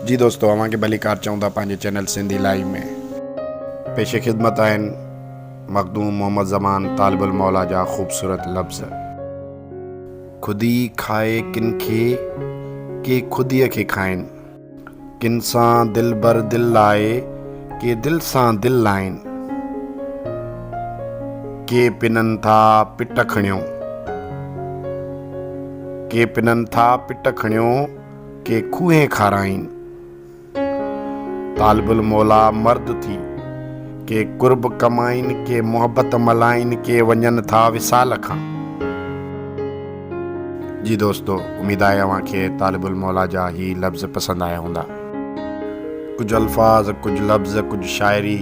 जी दोस्तों, अवां खे भली कार चऊं था पंहिंजे चैनल सिंधी लाइव में। पेशे ख़िदमत आहिनि मखदूम मोहम्मद ज़मान तालिबुल मौला जा ख़ूबसूरत लफ़्ज़। खुदी खाए किन खे के खुदीअ खे खाइनि, किन सां दिल बर दिल लाए के दिल सां दिल लाइनि, के पिननि था पिट खणियो, के पिननि था पिट खणियो, के खूहे खाराइनि, तालिबुल मौला मर्द थी के कुर्ब कमाइनि, के मोहब्बत मल्हाइनि, के वञनि था विसाल खां। जी दोस्तों, उम्मीद आहे अव्हां खे तालिबुल मौला जा ही लफ़्ज़ पसंदि आया हूंदा। कुझु अल्फाज़, कुझु लफ़्ज़, कुझु शाइरी,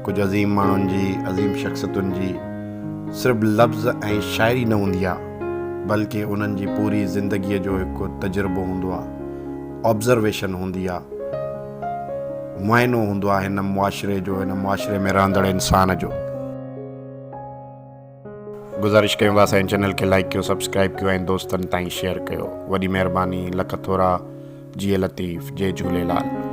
कुझु अज़ीम माण्हुनि जी, अज़ीम शख़्सियतुनि जी सिर्फ़ु लफ़्ज़ ऐं शाइरी न हूंदी आहे, बल्कि उन्हनि जी पूरी ज़िंदगीअ जो हिकु तजुर्बो हूंदो आहे, ऑब्ज़र्वेशन हूंदी आहे, मुआइनो हूंदो आहे हिन मुआशिरे जो, हिन मुआशिरे में रहंदड़ इंसान जो। गुज़ारिश कयूं था असांजे चैनल खे लाइक कयो, सब्सक्राइब कयो ऐं दोस्तनि ताईं शेयर कयो। वॾी महिरबानी, लख थोरा। जी लतीफ़, जय झूलेलाल।